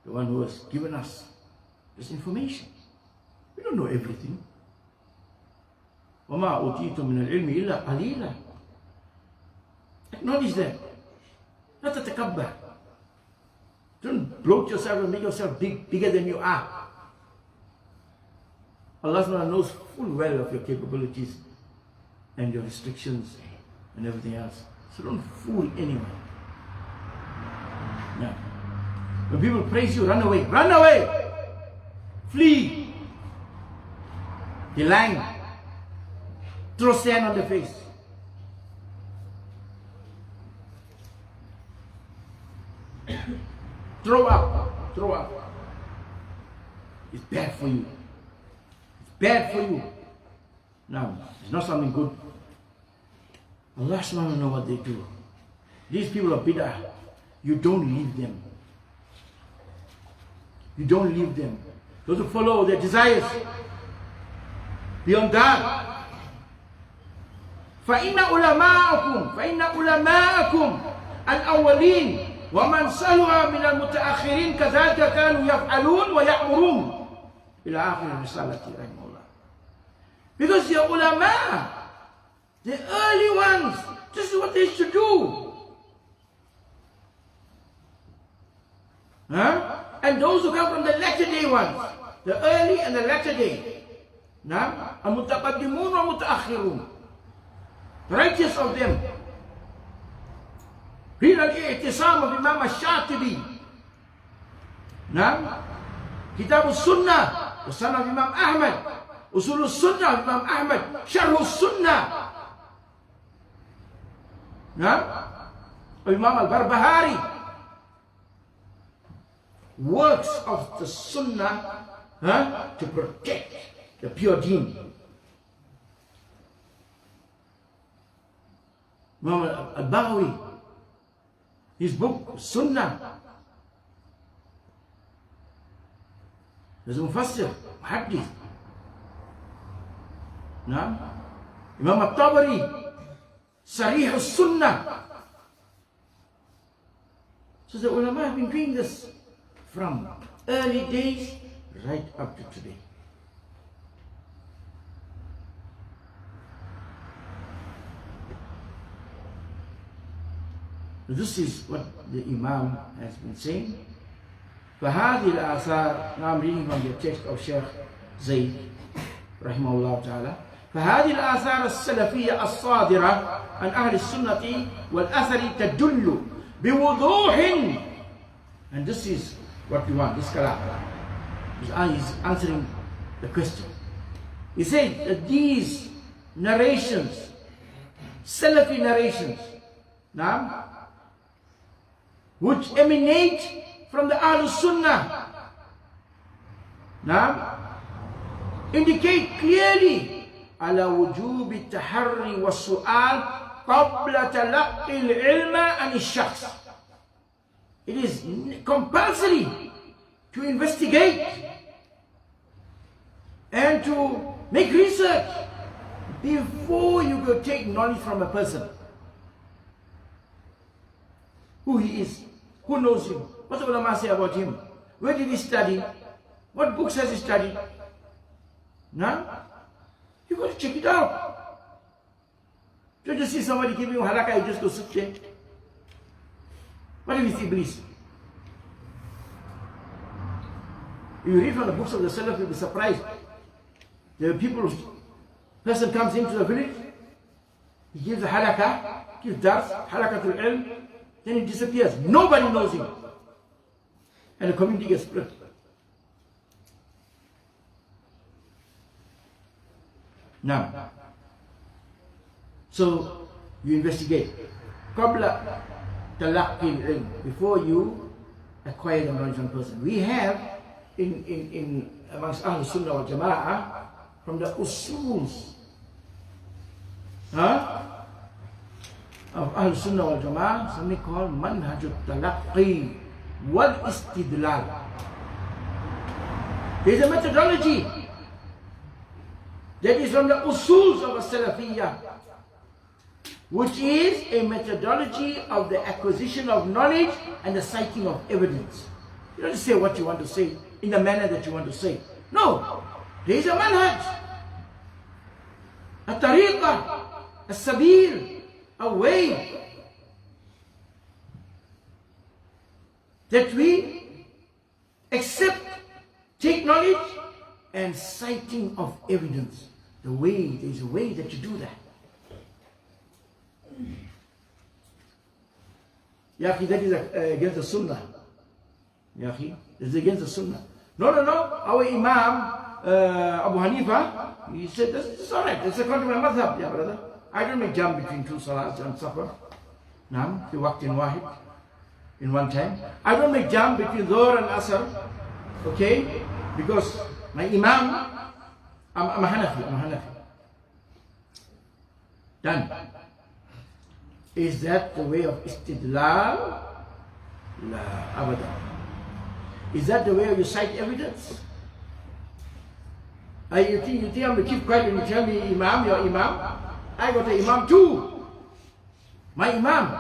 The one who has given us this information. We don't know everything. وَمَا أُوتِيتُم مِّنَ الْعِلْمِ إِلَّا قَلِيلًا. Acknowledge that. Not tatakabbar. Don't bloat yourself and make yourself bigger than you are. Allah knows full well of your capabilities and your restrictions and everything else. So don't fool anyone. Now, when people praise you, run away. Run away! Flee! You're lying. Throw sand on their face. Throw up. Throw up. It's bad for you. It's bad for you. Now, it's not something good. Allah subhanahu know what they do. These people of bid'ah, you don't leave them. You don't leave them. Those who follow their desires. Beyond that, فَإِنَّ عُلَمَاءَكُمْ الْأَوَّلِينَ وَمَنْ سَلُوَ مِنَ الْمُتَأَخِّرِينَ كَذَلِكَ كَانُوا يَفْعَلُونَ وَيَأْمُرُونَ إِلَى آخِرِ الرِّسَالَةِ رَحِمَهُ اللَّهِ. Because the ulama, the early ones, this is what they should do. And those who come from the latter day ones, the early and the latter day. Al-mutaqaddimun wa mutaakhirun. Righteous of them. Read al-i'tisam of Imam al-Shatibi. Kitab al-Sunnah, the son of Imam Ahmad. Usul al-Sunnah of Imam Ahmad. Sharh al-Sunnah of Imam al-Barbahari. Works of the Sunnah to protect the pure deen. Imam al-Baghawi, his book Sunnah. There's a Mufassir, Muhaddith. Imam al-Tabari, Sarih al-Sunnah. So the ulama have been doing this from early days right up to today. This is what the Imam has been saying. فهذه الآثار, now I'm reading from the text of Sheikh Zayd رحمه الله تعالى. فهذه الآثار السلفية الصادرة عن أهل السنة والأثر تدل بوضوح, and this is what we want, this kalam. He's answering the question. He said that these narrations, Salafi narrations, which emanate from the Ahlul Sunnah, indicate clearly على وجوب التحري والسؤال قبل تلقي العلم عن الشخص. It is compulsory to investigate and to make research before you go take knowledge from a person. Who he is, who knows him, what the ulama say about him, where did he study, what books has he studied. You got to check it out. Don't just see somebody giving you halakha, you just go sit there. What if it's Iblis? If you read from the books of the Salaf, you'll be surprised. There are people, person comes into the village, he gives a halakha, gives dars, halakatul ilm, then he disappears. Nobody knows him. And the community gets split. Now, so you investigate. Qabla talaqqi ilm, before you acquire the knowledge from a person. We have in amongst Ahlul Sunnah wal Jama'ah from the usuls of Ahlul Sunnah wal Jama'ah, something called Manhajiyyah wal Istidlal. There is a methodology that is from the usuls of a Salafiyyah, which is a methodology of the acquisition of knowledge and the citing of evidence. You don't just say what you want to say in the manner that you want to say. No, there is a manhaj, a tariqah, a sabil, a way that we accept, take knowledge and citing of evidence. The way, there is a way that you do that. Yaqi, that is against the Sunnah. Yaqi, that is against the Sunnah. No. Our Imam Abu Hanifa, he said, this is alright, it's according to my madhab, yeah brother. I don't make jam between two salats and supper. Naam, fi waqtin wahid, in one time. I don't make jam between Dhuhr and Asr, okay? Because my Imam, I'm a Hanafi. Done. Is that the way of istidlal? La abadan. Is that the way you cite evidence? You think I'm going to keep quiet when you tell me Imam, your Imam? I got an Imam too. My Imam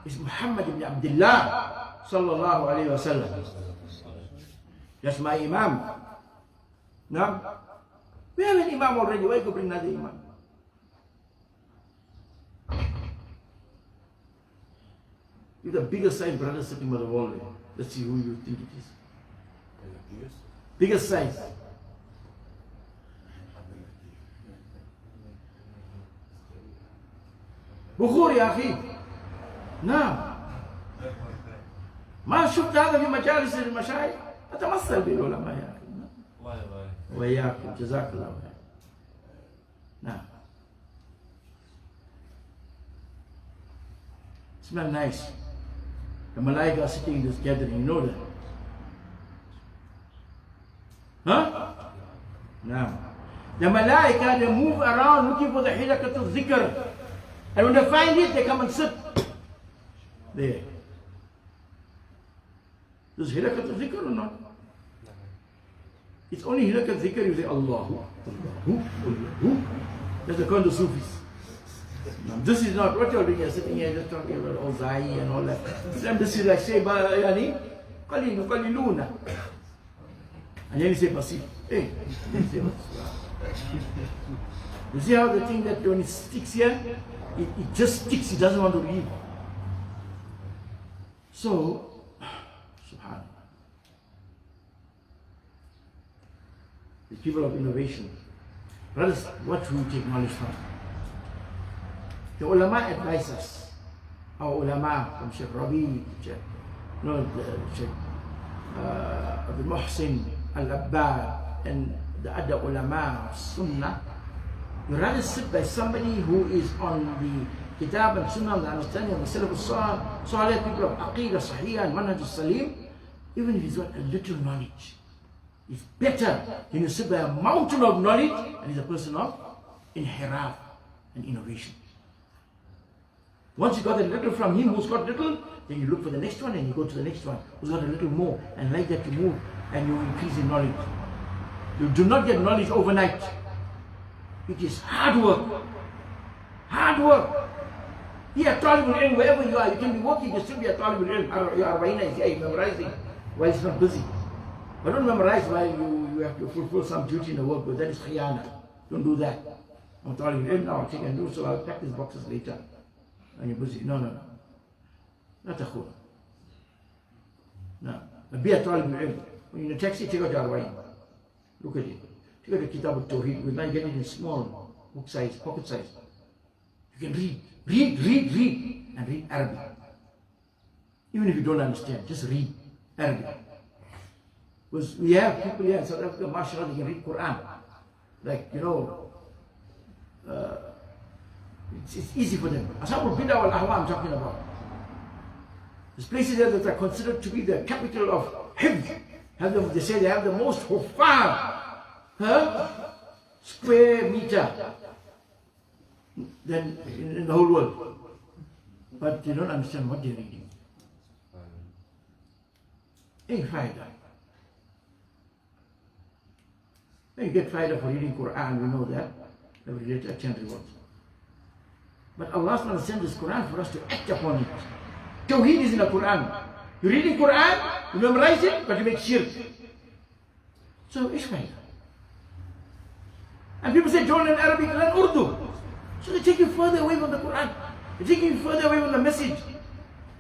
is Muhammad ibn Abdullah sallallahu alayhi wa sallam. That's my Imam. Now, we have an Imam already. Why go bring another Imam? You're the biggest size brother sitting by the wall there. Let's see who you think it is. Biggest size. بخور يا أخي. نعم. ما شفت هذا في مجالس المشايخ. أتمثل بالعلماء يا أخي. وإياكم جزاك الله خير. نعم. Smell nice. The Malaika are sitting in this gathering, you know that? Huh? Now, the Malaika, they move around looking for the hilakatul zikr. And when they find it, they come and sit there. Does hilakatul zikr or not? It's only hilakatul zikr you say Allahu, Allahu, Allahu. That's the kind of Sufis. Now, this is not what you're doing. You're sitting here just talking about Ozai and all that. And this is like say, Yani, Kalilu, Kaliluna. And then you say, Basif. Hey, you see how the thing that when it sticks here, it just sticks, it doesn't want to leave. So, subhanAllah. The people of innovation. Brothers, what should we take knowledge from? The ulama advise us. Our ulama from Sheikh Rabi, Sheikh Abdul Muhsin Al-Abbad, and the other ulama of Sunnah. You rather sit by somebody who is on the Kitab and Sunnah, the understanding of the Salaf al-Salih, people of Aqeedah, Sahih and Manhaj Salim, even if he's got a little knowledge. It's better than you sit by a mountain of knowledge and he's a person of inhiraf and innovation. Once you got a little from him who's got little, then you look for the next one and you go to the next one who's got a little more, and like that you move and you increase in knowledge. You do not get knowledge overnight. It is hard work. Hard work. Here, talibul ilm, wherever you are, you can be working, you can still be a talibul ilm. Your arbaina is here, you're memorizing while it's not busy. But don't memorize while you have to fulfill some duty in the work, but that is khiyana. Don't do that. I'm talibul ilm now, I can do so, I'll pack these boxes later. And you're busy. No. Not a khur. No. Be a talibul ilm. When you're in a taxi, take out your arbaina. Look at it. Take out the Kitab al-Tawheed. We might get it in small book size, pocket size. You can read. And read Arabic. Even if you don't understand, just read Arabic. Because we have people here in South Africa, mashallah, they can read Quran. Like, it's easy for them. Ashabul Bid'ah wal Ahwa I'm talking about. There's places there that are considered to be the capital of Hifz. They say they have the most huffaz square meter than in the whole world. But they don't understand what they're reading. Ain't faida. When you get faida for reading Quran, we know that. They will get a 10 rewards. But Allah SWT sent this Quran for us to act upon it. Tawheed is in the Quran. You read the Quran, you memorize it, but you make shirk. So, ish faida. And people say, don't learn Arabic, learn Urdu. So they take you further away from the Quran. They take you further away from the message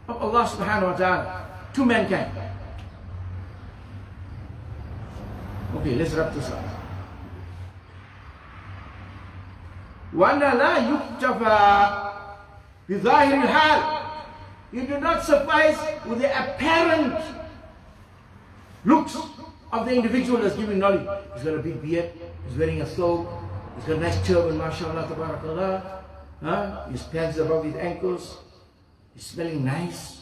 of Allah subhanahu wa ta'ala to mankind. Okay, let's wrap this up. وَأَنَّ لَا يُكْتَفَى بِظَاهِرِ الْحَالِ. You do not suffice with the apparent looks of the individual that's giving knowledge. He's got a big beard, he's wearing a thobe, he's got a nice turban, mashallah, tabarakallah. His pants above his ankles, he's smelling nice.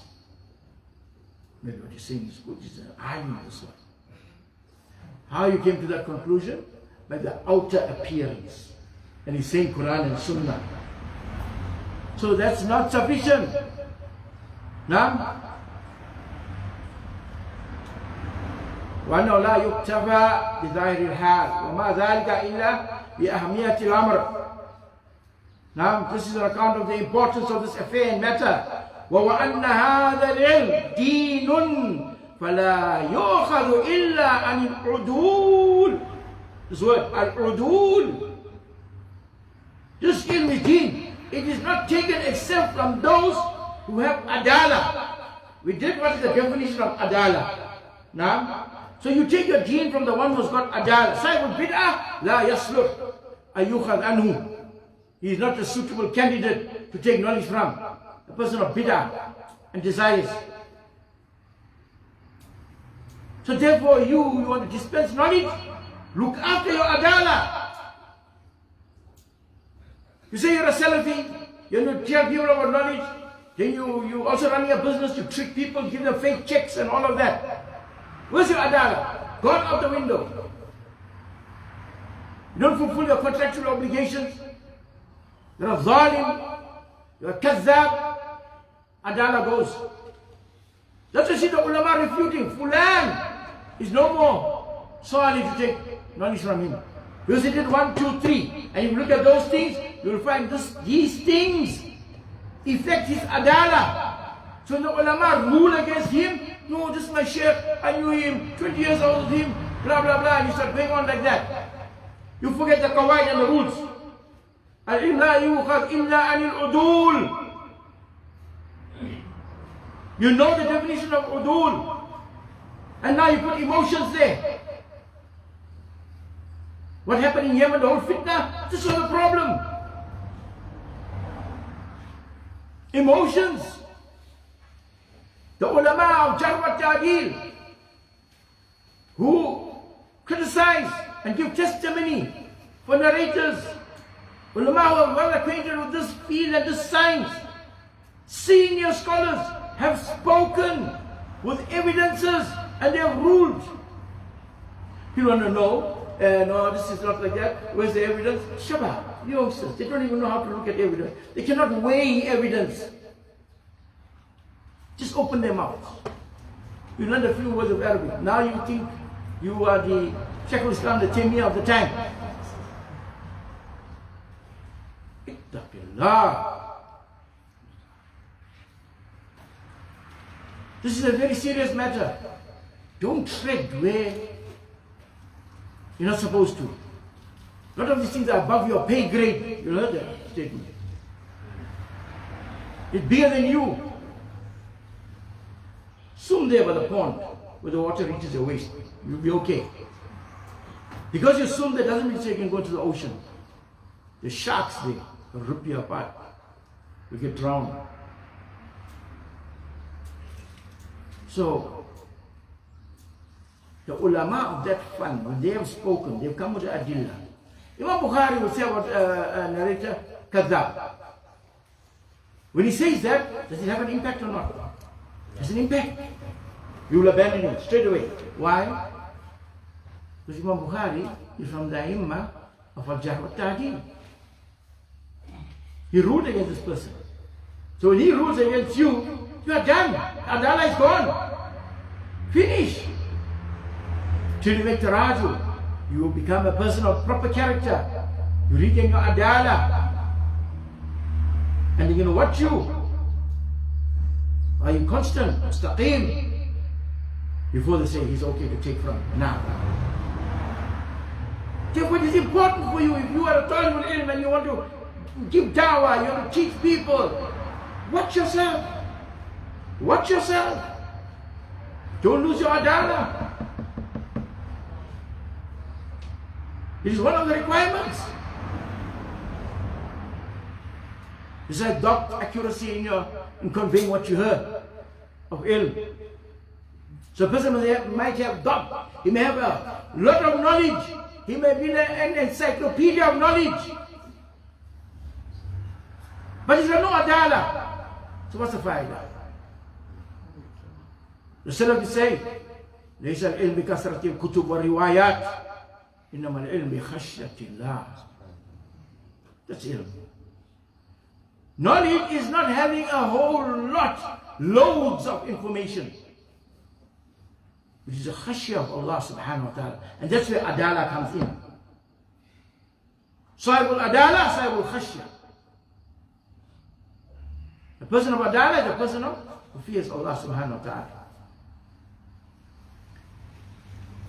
Maybe what he's saying is good, he's an alim, this one. How you came to that conclusion? By the outer appearance. And he's saying Quran and Sunnah. So that's not sufficient. نعم. وأنه لا يكتفى بظاهر الحال وما ذلك إلا بأهمية الأمر. Now, this is an account of the importance of this affair and matter. وَوَأَنَّ هَذَا الْعِلْمِ دِينٌ فَلَا يُؤْخَذُ إِلَّا عَنِ الْعُدُولِ. This word, al-udul. This ilm is deen. It is not taken except from those who have adala. We did what is the definition of adala. Now, so you take your deen from the one who's got adala. Sahib al-bid'ah, la yasluh ayyukhad anhu. He is not a suitable candidate to take knowledge from. A person of bid'ah and desires. So therefore you want to dispense knowledge, look after your adala. You say you're a Salafi, you want to tell people about knowledge, then you also running a business, you trick people, give them fake checks and all of that. Where's your adala? Gone out the window. You don't fulfill your contractual obligations. You're a zalim, you're a kazzab, adala goes. That's why you see the ulama refuting. Fulan is no more salih to take knowledge from him. Because he did 1, 2, 3. And if you look at those things, you will find these things affect his adala. So when the ulama rule against him, no, this is my sheikh, I knew him, 20 years old with him, blah, blah, blah, and you start going on like that. You forget the qawaid and the rules. العلم لا يؤخذ إلا عن العدول. You know the definition of udul, and now you put emotions there. What happened in Yemen, the whole fitna, this was the problem. Emotions. The ulama of Jarh wa Ta'dil, who criticize and give testimony for narrators, ulama who are well acquainted with this field and this science, senior scholars have spoken with evidences and they have ruled. You want to know, no, this is not like that. Where's the evidence? Shabbat, youngsters, they don't even know how to look at evidence. They cannot weigh evidence. Just open their mouths. You learn a few words of Arabic. Now you think you are the Shaykh al-Islam, the Taymiyyah of the time. Ittaqillah. This is a very serious matter. Don't tread where you're not supposed to. A lot of these things are above your pay grade. You heard that statement. It's bigger than you. Swim there by the pond where the water reaches your waist. You'll be okay. Because you swim there doesn't mean you can go to the ocean. The sharks there will rip you apart. You get drowned. So, the ulama of that fund, when they have spoken, they've come with the adillah. Imam Bukhari will say about a narrator, kadhab. When he says that, does it have an impact or not? It has an impact. You will abandon him straight away. Why? Because Imam Bukhari is from the Imam of Jarh wa Ta'dil. He ruled against this person. So when he rules against you, you are done. Adala is gone. Finish. Till you make taraju, you become a person of proper character. You regain your adala. And they're going to watch you. Are you constant? Mustaqim. Before they say he's okay to take from. Now. Therefore it is important for you, if you are a talib al-ilm and you want to give dawah, you want to teach people, watch yourself. Watch yourself. Don't lose your adala. It is one of the requirements. Besides doubt accuracy in conveying what you heard of ilm. So a person might have doubt. He may have a lot of knowledge. He may be an encyclopedia of knowledge. But he's got no adala. So what's the faida? The Salaf say, ليس العلم بكثرة الكتب والروايات إنما العلم بخشية الله. That's ilm. Knowledge is not having a whole lot, loads of information. Which is a khashya of Allah subhanahu wa ta'ala. And that's where adala comes in. Sahibul adala, sahibul khashya. The person of adala is the person who fears Allah subhanahu wa ta'ala.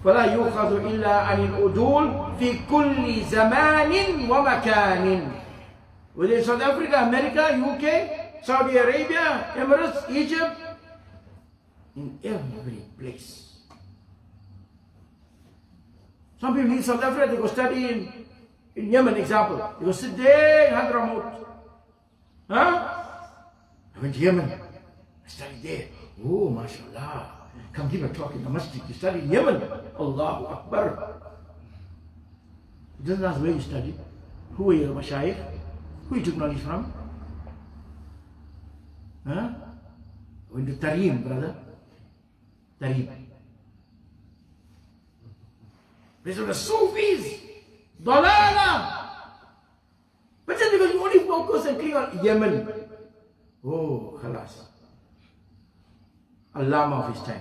فَلَا يُؤْخَذُ إِلَّا عَنِ الْعُدُولِ فِي كُلِّ زَمَانٍ وَمَكَانٍ. Whether it's South Africa, America, UK, Saudi Arabia, Emirates, Egypt, in every place. Some people leave South Africa, they go study in Yemen, example. They go sit there in Hadramaut. Huh? I went to Yemen, I studied there. Oh, mashallah. Come give a talk in the masjid. You study in Yemen. Allahu Akbar. It doesn't ask where you studied. Who were your Mashaykh? Who you took knowledge from? Huh? Went to Tarim, brother. Tarim. These are the Sufis. Dalala. But just because you only focus and clear on Yemen. Oh, khalas. Allama of his time.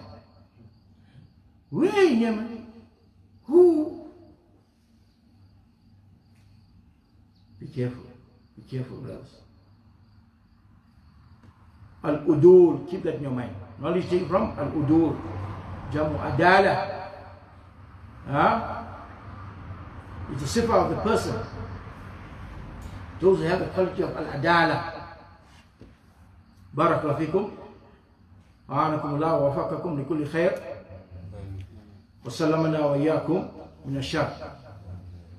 Where in Yemen? Who? Be careful. Be careful, brothers. Al-Udur, keep that in your mind. Knowledge taken from Al-Udur. Jamu Adala. Huh? It's a sifa of the person. Those who have the quality of Al-Adala. Barakallahu fikum. أعانكم الله ووفقكم لكل خير وسلمنا وإياكم من الشر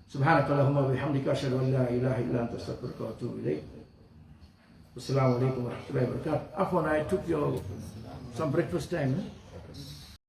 سبحانك اللهم وبحمدك أشهد أن لا إله إلا أنت أستغفرك وأتوب إليك والسلام عليكم ورحمة الله وبركاته. Afwan, I took some breakfast time.